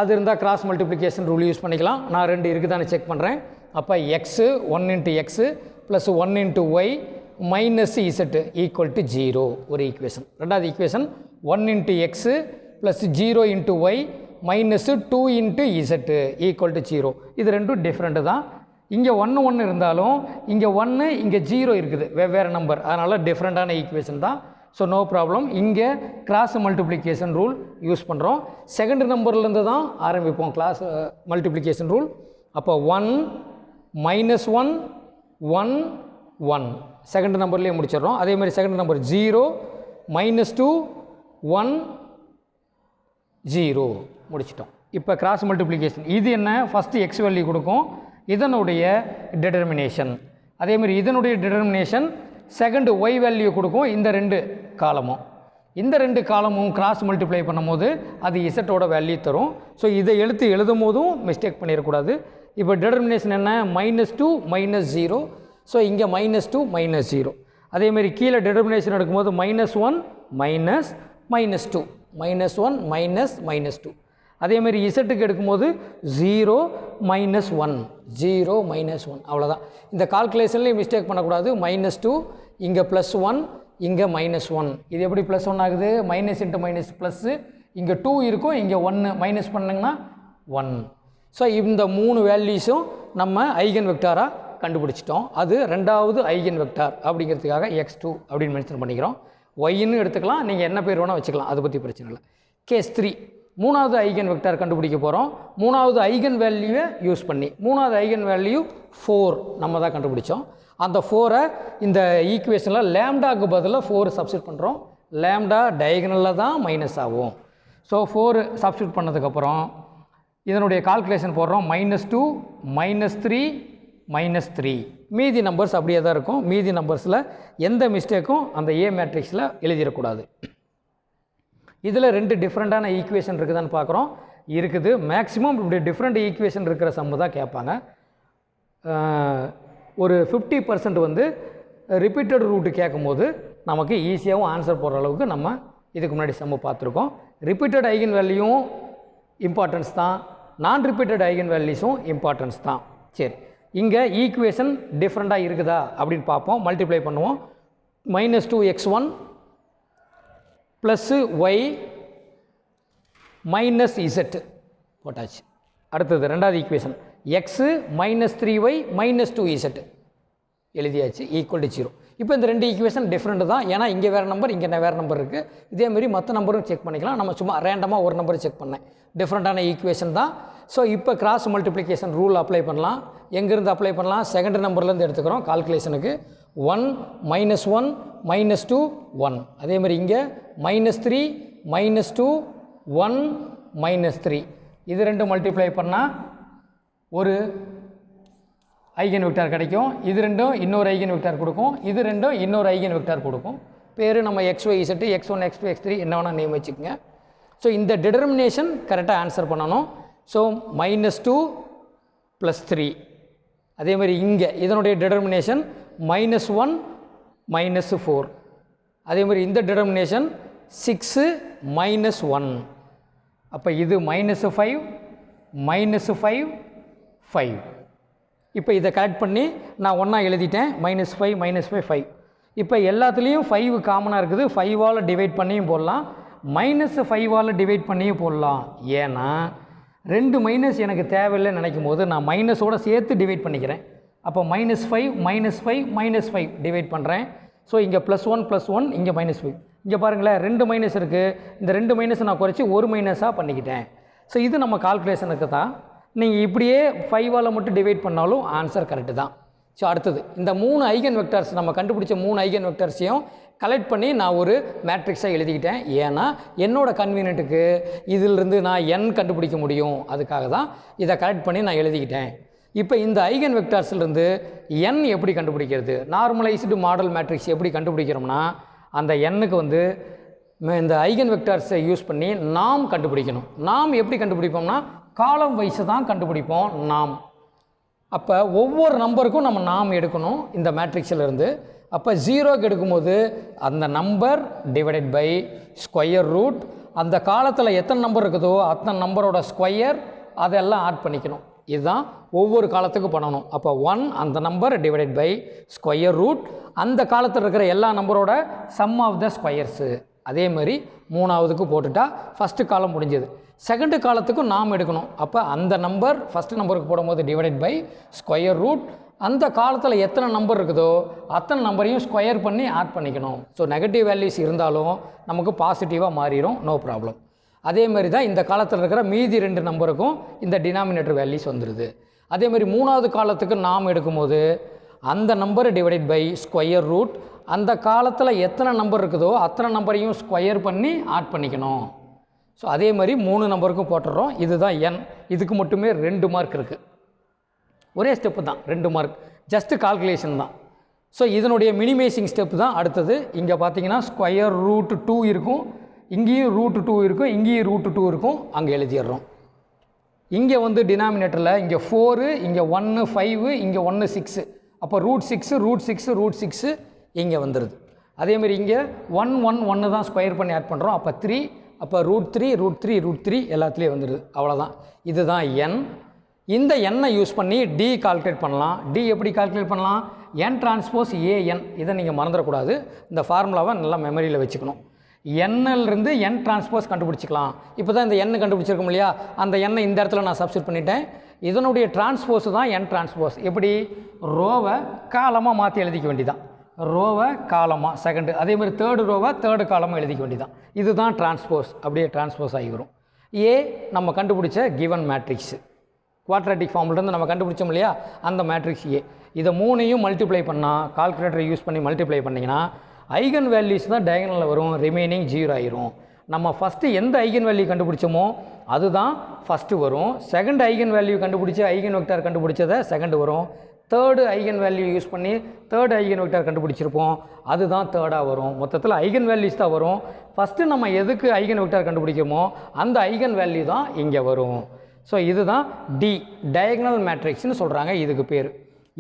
அது இருந்தால் கிராஸ் மல்டிப்ளிகேஷன் ரூல் யூஸ் பண்ணிக்கலாம். நான் 2 இருக்குதானே செக் பண்ணுறேன். அப்போ x 1 × x + 1 × y - z = 0 ஒரு ஈக்குவேஷன். ரெண்டாவது ஈக்குவேஷன் 1 × x + 0 × y - 2 × z = 0. இது ரெண்டும் டிஃப்ரெண்ட்டு தான். இங்கே 1 1 இருந்தாலும் இங்கே 1 இங்கே 0 இருக்குது, வெவ்வேறு நம்பர், அதனால் டிஃப்ரெண்ட்டான ஈக்குவேஷன் தான். So no problem. இங்கே கிராஸ் மல்டிப்ளிகேஷன் ரூல் யூஸ் பண்ணுறோம். செகண்ட் நம்பர்லேருந்து தான் ஆரம்பிப்போம் கிராஸ் மல்டிப்ளிகேஷன் ரூல். அப்போ 1 -1 1 1 செகண்ட் நம்பர்லேயே முடிச்சிடுறோம். அதே மாதிரி செகண்ட் நம்பர் 0 -2 1 0 முடிச்சிட்டோம். இப்போ கிராஸ் மல்டிப்ளிகேஷன் இது என்ன, ஃபஸ்ட்டு எக்ஸ் வேல்யூ கொடுக்கும், இதனுடைய டிட்டர்மினேஷன். அதேமாதிரி இதனுடைய டிட்டர்மினேஷன் செகண்டு ஒய் வேல்யூ கொடுக்கும், இந்த 2 காலமும். இந்த ரெண்டு காலமும் கிராஸ் மல்டிப்ளை பண்ணும்போது அது இசட்டோட வேல்யூ தரும். ஸோ இதை எழுதும் போதும் மிஸ்டேக் பண்ணிடக்கூடாது. இப்போ டிட்டர்மினேஷன் என்ன, -2 -0. ஸோ இங்கே -2 -0. அதேமாரி கீழே டிட்டர்மினேஷன் எடுக்கும்போது -1 -2 -1 -2. அதேமாரி இசட்டுக்கு எடுக்கும்போது 0 -1 0 -1 அவ்வளோதான். இந்த கால்குலேஷன்லேயும் மிஸ்டேக் பண்ணக்கூடாது. -2 இங்கே +1 இங்கே -1. இது எப்படி +1 ஆகுது, மைனஸ் இன்ட்டு மைனஸ் ப்ளஸ்ஸு, இங்கே 2 இருக்கும், இங்கே 1 மைனஸ் பண்ணிங்கன்னா 1. ஸோ இந்த 3 வேல்யூஸும் நம்ம ஐகன் வெக்டாராக கண்டுபிடிச்சிட்டோம். அது ரெண்டாவது ஐகன் வெக்டார் அப்படிங்கிறதுக்காக x2 அப்படின்னு மென்ஷன் பண்ணிக்கிறோம். ஒய்ன்னு எடுத்துக்கலாம், நீங்கள் என்ன பேர் வேணால் வச்சுக்கலாம், அதை பற்றி பிரச்சனை இல்லை. கேஸ் 3 மூணாவது ஐகன் வெக்டார் கண்டுபிடிக்க போகிறோம். மூணாவது ஐகன் வேல்யூவை யூஸ் பண்ணி, மூணாவது ஐகன் வேல்யூ 4 நம்ம தான் கண்டுபிடிச்சோம். அந்த 4ஐ இந்த ஈக்குவேஷனில் லேம்டாக்கு பதிலாக 4 சப்ஸ்டியூட் பண்ணுறோம். லேம்டா டயகனலில் தான் மைனஸ் ஆகும். ஸோ 4 சப்ஸ்டியூட் பண்ணதுக்கப்புறம் இதனுடைய கால்குலேஷன் போடுறோம். -2 -3 -3. மீதி நம்பர்ஸ் அப்படியே தான் இருக்கும். மீதி நம்பர்ஸில் எந்த மிஸ்டேக்கும் அந்த ஏ மேட்ரிக்ஸில் எழுதிடக்கூடாது. இதில் 2 டிஃப்ரெண்ட்டான ஈக்குவேஷன் இருக்குதான்னு பார்க்குறோம். இருக்குது. மேக்ஸிமம் இப்படி டிஃப்ரெண்ட் ஈக்குவேஷன் இருக்கிற சம்மு தான் கேட்பாங்க. ஒரு 50% வந்து ரிப்பீட்டட் ரூட்டு கேட்கும்போது நமக்கு ஈஸியாகவும் ஆன்சர் போடுற அளவுக்கு நம்ம இதுக்கு முன்னாடி சம்மு பார்த்துருக்கோம். ரிப்பீட்டட் ஐகன் வேல்யூவும் இம்பார்ட்டன்ஸ் தான், நான் ரிப்பீட்டட் ஐகன் வேல்யூஸும் இம்பார்ட்டன்ஸ் தான். சரி, இங்கே ஈக்குவேஷன் டிஃப்ரெண்ட்டாக இருக்குதா அப்படின்னு பார்ப்போம். மல்டிப்ளை பண்ணுவோம். -2x1 + y -z போட்டாச்சு. அடுத்தது ரெண்டாவது ஈக்குவேஷன் x -3y -2z எழுதியாச்சு, ஈக்குவல் டு 0. இப்போ இந்த 2 ஈக்குவேஷன் டிஃப்ரெண்ட் தான், ஏன்னா இங்கே வேறு நம்பர், இங்கே வேறு நம்பர் இருக்குது. இதேமாரி மற்ற நம்பரும் செக் பண்ணிக்கலாம். நம்ம சும்மா ரேண்டமாக ஒரு நம்பர் செக் பண்ணேன். டிஃப்ரெண்ட்டான ஈக்குவேஷன் தான். ஸோ இப்போ கிராஸ் மல்டிப்ளிகேஷன் ரூல் அப்ளை பண்ணலாம். எங்கேருந்து அப்ளை பண்ணலாம், செகண்ட் நம்பர்லேருந்து எடுத்துக்கிறோம் கால்குலேஷனுக்கு. 1 -1 -2 1. அதேமாதிரி இங்கே -3 -2 1 -3. இது 2 மல்டிப்ளை பண்ணால் ஒரு ஐகன் வெக்டார் கிடைக்கும். இது 2 இன்னொரு ஐகன் வெக்டார் கொடுக்கும். இது 2 இன்னொரு ஐகன் வெக்டார் கொடுக்கும். பேர் நம்ம XY Z x1 x2 x3 என்ன வேணால் நேம் வச்சுக்கோங்க. ஸோ இந்த டிட்டர்மினேஷன் கரெக்டாக ஆன்சர் பண்ணணும். ஸோ -2 + 3. அதேமாதிரி இங்கே இதனுடைய டிட்டர்மினேஷன் -1 -4. அதேமாதிரி இந்த டிட்டர்மினேஷன் 6 -1. அப்போ இது -5 -5 5. இப்போ இதை கரெக்ட் பண்ணி நான் ஒன்றா எழுதிட்டேன். -5 -5 5. இப்போ எல்லாத்துலேயும் 5 காமனாக இருக்குது. 5ஆல் டிவைட் பண்ணியும் போடலாம், -5ஆல் டிவைட் பண்ணியும் போடலாம். ஏன்னா 2 மைனஸ் எனக்கு தேவையில்லைன்னு நினைக்கும் போது நான் மைனஸோடு சேர்த்து டிவைட் பண்ணிக்கிறேன். அப்போ -5 -5 -5 டிவைட் பண்ணுறேன். ஸோ இங்கே +1 +1, இங்கே -5. இங்கே பாருங்களேன், 2 மைனஸ் இருக்குது. இந்த 2 மைனஸை நான் குறைச்சி ஒரு மைனஸாக பண்ணிக்கிட்டேன். ஸோ இது நம்ம கால்குலேஷனுக்கு தான். நீங்கள் இப்படியே 5ஆல் மட்டும் டிவைட் பண்ணாலும் ஆன்சர் கரெக்டு தான். ஸோ அடுத்தது இந்த 3 ஐகன் வெக்டார்ஸ், நம்ம கண்டுபிடிச்ச 3 ஐகன் வெக்டார்ஸையும் கலெக்ட் பண்ணி நான் ஒரு மேட்ரிக்ஸாக எழுதிக்கிட்டேன். ஏன்னா என்னோடய கன்வீனியன்ட்டுக்கு இதிலிருந்து நான் n கண்டுபிடிக்க முடியும், அதுக்காக தான் இதை கலெக்ட் பண்ணி நான் எழுதிக்கிட்டேன். இப்போ இந்த ஐகன் வெக்டார்ஸ்லேருந்து n எப்படி கண்டுபிடிக்கிறது, நார்மலைஸ்டு மாடல் மேட்ரிக்ஸ் எப்படி கண்டுபிடிக்கிறோம்னா, அந்த n-க்கு வந்து இந்த ஐகன் வெக்டார்ஸை யூஸ் பண்ணி நாம் கண்டுபிடிக்கணும். நாம் எப்படி கண்டுபிடிப்போம்னா காலம் வைஸு தான் கண்டுபிடிப்போம் நாம். அப்போ ஒவ்வொரு நம்பருக்கும் நம்ம நாம் எடுக்கணும் இந்த மேட்ரிக்ஸிலிருந்து. அப்போ 0க்கு எடுக்கும்போது அந்த number divided by square root, அந்த காலத்தில் எத்தனை நம்பர் இருக்குதோ அத்தனை நம்பரோட ஸ்கொயர் அதெல்லாம் ஆட் பண்ணிக்கணும். இதுதான் ஒவ்வொரு காலத்துக்கும் பண்ணணும். அப்போ 1 அந்த number divided by square root, அந்த காலத்தில் இருக்கிற எல்லா நம்பரோட சம் ஆஃப் த ஸ்கொயர்ஸு. அதே மாதிரி மூணாவதுக்கு போட்டுட்டா ஃபஸ்ட்டு காலம் முடிஞ்சது. செகண்டு காலத்துக்கும் நாம் எடுக்கணும். அப்போ அந்த நம்பர் ஃபஸ்ட்டு நம்பருக்கு போடும்போது டிவைடட் பை ஸ்கொயர் ரூட், அந்த காலத்தில் எத்தனை நம்பர் இருக்குதோ அத்தனை நம்பரையும் ஸ்கொயர் பண்ணி ஆட் பண்ணிக்கணும். ஸோ நெகட்டிவ் வேல்யூஸ் இருந்தாலும் நமக்கு பாசிட்டிவாக மாறிடும், நோ ப்ராப்ளம். அதே மாதிரி தான் இந்த காலத்தில் இருக்கிற மீதி 2 நம்பருக்கும் இந்த டினாமினேட்டர் வேல்யூஸ் வந்துடுது. அதே மாதிரி மூணாவது காலத்துக்கு நாம் எடுக்கும்போது அந்த நம்பரை டிவைடட் பை ஸ்கொயர் ரூட், அந்த காலத்தில் எத்தனை நம்பர் இருக்குதோ அத்தனை நம்பரையும் ஸ்கொயர் பண்ணி ஆட் பண்ணிக்கணும். ஸோ அதே மாதிரி 3 நம்பருக்கும் போட்டுடுறோம். இதுதான் n. இதுக்கு மட்டுமே 2 மார்க் இருக்குது. ஒரே ஸ்டெப்பு தான், 2 மார்க், ஜஸ்ட்டு கால்குலேஷன் தான். ஸோ இதனுடைய மினிமைசிங் ஸ்டெப் தான் அடுத்தது. இங்கே பார்த்தீங்கன்னா ஸ்கொயர் ரூட் 2 இருக்கும், இங்கேயும் ரூட் 2 இருக்கும், இங்கேயும் ரூட் 2 இருக்கும், அங்கே எழுதிடுறோம். இங்கே வந்து டினாமினேட்டரில் இங்கே 4, இங்கே 1 5, இங்கே 1 6, அப்போ ரூட் 6 ரூட் 6 ரூட் 6 இங்கே வந்துடுது. அதேமாதிரி இங்கே 1 1 1 தான் ஸ்கொயர் பண்ணி ஆட் பண்ணுறோம், அப்போ 3, அப்போ ரூட் 3 ரூட் 3 ரூட் 3 எல்லாத்துலேயும் வந்துடுது. அவ்வளோதான், இதுதான் n. இந்த எண்ணை யூஸ் பண்ணி d கால்குலேட் பண்ணலாம். d எப்படி கால்குலேட் பண்ணலாம்? n transpose an. இதை நீங்கள் மறந்துடக்கூடாது, இந்த ஃபார்முலாவை நல்லா மெமரியில் வச்சுக்கணும். n-லிருந்து n டிரான்ஸ்போஸ் கண்டுபிடிச்சிக்கலாம். இப்போ தான் இந்த n கண்டுபிடிச்சிருக்கோம் இல்லையா, அந்த n இந்த இடத்துல நான் சப்ஸ்டிட் பண்ணிட்டேன். இதனுடைய டிரான்ஸ்போஸ் தான் n டிரான்ஸ்போஸ். எப்படி? ரோவை காலமாக மாற்றி எழுதிக்க வேண்டியதான், ரோவை காலமாக செகண்டு, அதேமாதிரி தேர்டு ரோவை தேர்டு காலமாக எழுதிக்க வேண்டியதான். இதுதான் டிரான்ஸ்போஸ், அப்படியே டிரான்ஸ்போஸ் ஆகி வரும். ஏ நம்ம கண்டுபிடிச்ச கிவன் மேட்ரிக்ஸு, குவாட்ராட்டிக் ஃபார்ம்லேருந்து நம்ம கண்டுபிடிச்சோம் இல்லையா, அந்த மேட்ரிக்ஸ் ஏ. இதை மூணையும் மல்டிப்ளை பண்ணால், கால்குலேட்டரை யூஸ் பண்ணி மல்டிப்ளை பண்ணிங்கன்னா ஐகன் வேல்யூஸ் தான் டயகனலில் வரும், ரிமைனிங் 0 ஆயிரும். நம்ம ஃபஸ்ட்டு எந்த ஐகன் வேல்யூ கண்டுபிடிச்சோமோ அதுதான் ஃபஸ்ட்டு வரும். செகண்ட் ஐகன் வேல்யூ கண்டுபிடிச்சி ஐகன் வெக்டார் கண்டுபிடிச்சதை செகண்டு வரும். தேர்டு ஐகன் வேல்யூ யூஸ் பண்ணி தேர்டு ஐகன் வெக்டார் கண்டுபிடிச்சிருப்போம், அதுதான் தேர்டாக வரும். மொத்தத்தில் ஐகன் வேல்யூஸ் தான் வரும். ஃபஸ்ட்டு நம்ம எதுக்கு ஐகன் வெக்டார் கண்டுபிடிக்கிறோமோ அந்த ஐகன் வேல்யூ தான் இங்கே வரும். ஸோ இதுதான் டி, டயகனல் மேட்ரிக்ஸ்னு சொல்கிறாங்க இதுக்கு பேர்.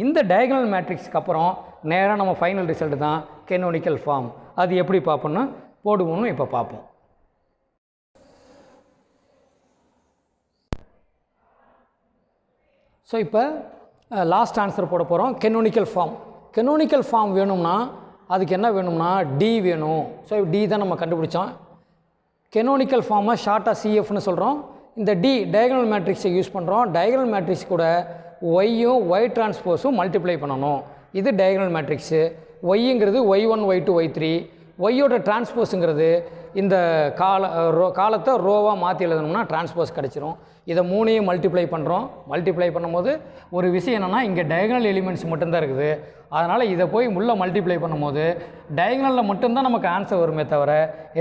இந்த டயகனல் மேட்ரிக்ஸ்க்கு அப்புறம் நேராக நம்ம ஃபைனல் ரிசல்ட் தான் கெனோனிக்கல் ஃபார்ம். அது எப்படி பார்ப்போம்னு போடுவோம்னு இப்போ பார்ப்போம். ஸோ இப்போ லாஸ்ட் ஆன்சர் போட போகிறோம், கெனோனிக்கல் ஃபார்ம். கெனோனிக்கல் ஃபார்ம் வேணும்னா அதுக்கு என்ன வேணும்னா டி வேணும். ஸோ டி தான் நம்ம கண்டுபிடிச்சோம். கெனோனிக்கல் ஃபார்மை ஷார்ட்டாக சிஎஃப்னு சொல்கிறோம். இந்த டி டயகனல் மேட்ரிக்ஸை யூஸ் பண்ணுறோம். டயகனல் மேட்ரிக்ஸ் கூட ஒய்யும் ஒய் டிரான்ஸ்போஸும் மல்டிப்ளை பண்ணணும். இது diagonal matrix. ஒய்ங்கிறது y1 y2 y3, ஒய்யோட டிரான்ஸ்போஸுங்கிறது இந்த காலத்தை ரோவாக மாற்றி எழுதணும்னா டிரான்ஸ்போஸ் கிடச்சிரும். இதை மூணையும் மல்டிப்ளை பண்ணுறோம். மல்டிப்ளை பண்ணும்போது ஒரு விஷயம் என்னென்னா இங்கே டயகனல் எலிமெண்ட்ஸ் மட்டும்தான் இருக்குது. அதனால் இதை போய் உள்ளே மல்டிப்ளை பண்ணும்போது டயகனலில் மட்டும்தான் நமக்கு ஆன்சர் வருமே தவிர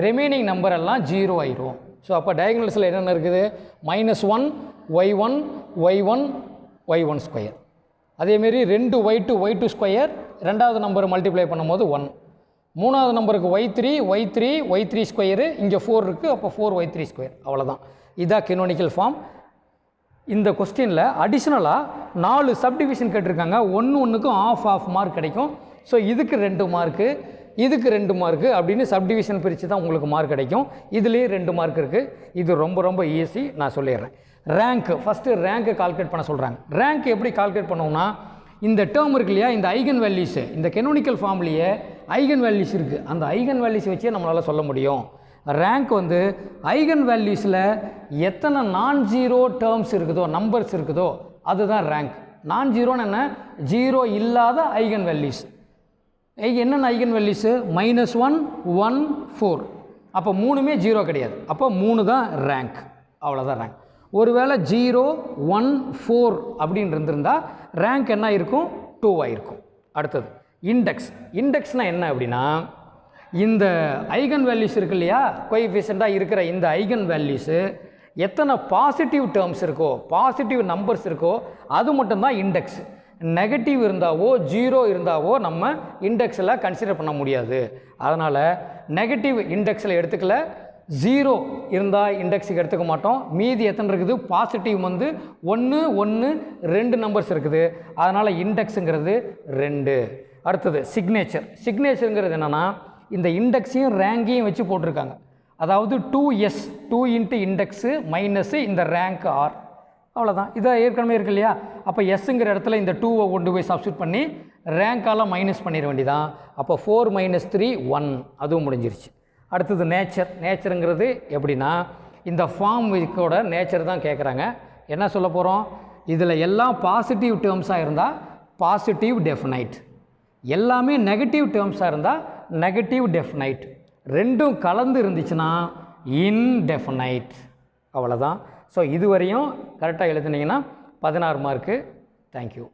ரிமைனிங் நம்பர் எல்லாம் 0 ஆயிரும். ஸோ அப்போ டயகனல்ஸில் என்னென்ன இருக்குது? -1 y1 y1 y1 ஸ்கொயர், அதேமாரி 2 y2 y2 ஸ்கொயர், ரெண்டாவது நம்பரை மல்டிப்ளை பண்ணும்போது 1, மூணாவது நம்பருக்கு y3 y3 y3 ஸ்கொயரு, இங்கே 4 இருக்குது, அப்போ 4 y3 ஸ்கொயர். அவ்வளோதான், இதான் கெனோனிக்கல் ஃபார்ம். இந்த கொஸ்டினில் அடிஷ்னலாக 4 சப்டிவிஷன் கேட்டிருக்காங்க. ஒன்றுக்கும் ஆஃப் மார்க் கிடைக்கும். ஸோ இதுக்கு 2 மார்க்கு, இதுக்கு 2 மார்க்கு அப்படின்னு சப்டிவிஷன் பிரித்து தான் உங்களுக்கு மார்க் கிடைக்கும். இதுலேயே 2 மார்க் இருக்குது. இது ரொம்ப ரொம்ப ஈஸி, நான் சொல்லிடுறேன். ரேங்க்கு ஃபஸ்ட்டு ரேங்க்கு கால்குலேட் பண்ண சொல்கிறாங்க. ரேங்க் எப்படி கால்குலேட் பண்ணுவோம்னா, இந்த டேர்ம் இருக்கு இல்லையா, இந்த ஐகன் வேல்யூஸு, இந்த கெனோனிக்கல் ஃபார்ம்லேயே ஐகன் வேல்யூஸ் இருக்குது. அந்த ஐகன் வேல்யூஸ் வச்சே நம்மளால் சொல்ல முடியும். ரேங்க் வந்து ஐகன் வேல்யூஸில் எத்தனை நான்-ஜீரோ டேர்ம்ஸ் இருக்குதோ, நம்பர்ஸ் இருக்குதோ, அதுதான் ரேங்க். நான்-ஜீரோன்னு என்ன? 0 இல்லாத ஐகன் வேல்யூஸ். என்னென்ன ஐகன் வேல்யூஸு? -1 1 4. அப்போ 3மே 0 கிடையாது, அப்போ 3 தான் ரேங்க். அவ்வளோதான் ரேங்க். ஒருவேளை 0 1 4 அப்படின்னு இருந்திருந்தால் ரேங்க் என்ன இருக்கும்? 2 ஆகிருக்கும். அடுத்தது இண்டெக்ஸ். இண்டெக்ஸ்னால் என்ன அப்படின்னா, இந்த ஐகன் வேல்யூஸ் இருக்கு இல்லையா, கோஎஃபிஷியண்ட்டாக இருக்கிற இந்த ஐகன் வேல்யூஸு எத்தனை பாசிட்டிவ் டேர்ம்ஸ் இருக்கோ, பாசிட்டிவ் நம்பர்ஸ் இருக்கோ, அது மட்டும்தான் இண்டெக்ஸ். நெகட்டிவ் இருந்தாவோ 0 இருந்தாவோ நம்ம இண்டெக்ஸில் கன்சிடர் பண்ண முடியாது. அதனால் நெகட்டிவ் இண்டெக்ஸில் எடுத்துக்கல, 0 இருந்தால் இண்டெக்ஸுக்கு எடுத்துக்க மாட்டோம். மீதி எத்தனை இருக்குது? பாசிட்டிவ் வந்து 1 1 2 நம்பர்ஸ் இருக்குது. அதனால் இண்டெக்ஸுங்கிறது 2. அடுத்தது சிக்னேச்சர். சிக்னேச்சருங்கிறது என்னென்னா, இந்த இண்டெக்ஸையும் ரேங்கையும் வச்சு போட்டிருக்காங்க. அதாவது 2s 2 இன்ட்டு இண்டெக்ஸு மைனஸு இந்த ரேங்க் ஆர். அவ்வளோதான். இதை ஏற்கனவே இருக்கு இல்லையா, அப்போ எஸ்ஸுங்கிற இடத்துல இந்த 2வை கொண்டு போய் சப்ஸ்டியூட் பண்ணி ரேங்கால் மைனஸ் பண்ணிட வேண்டியதான். அப்போ 4 - 3 1, அதுவும் முடிஞ்சிருச்சு. அடுத்தது நேச்சர். நேச்சருங்கிறது எப்படின்னா, இந்த ஃபார்முக்கோட நேச்சர் தான் கேட்குறாங்க. என்ன சொல்ல போகிறோம்? இதில் எல்லாம் பாசிட்டிவ் டேர்ம்ஸாக இருந்தால் பாசிட்டிவ் டெஃபினைட், எல்லாமே நெகட்டிவ் டேர்ம்ஸாக இருந்தால் நெகட்டிவ் டெஃபினைட், ரெண்டும் கலந்து இருந்துச்சுன்னா இன்டெஃபினைட். அவ்வளோதான். ஸோ இதுவரையும் கரெக்டாக எழுதுனீங்கன்னா 16 மார்க்கு. தேங்க்யூ.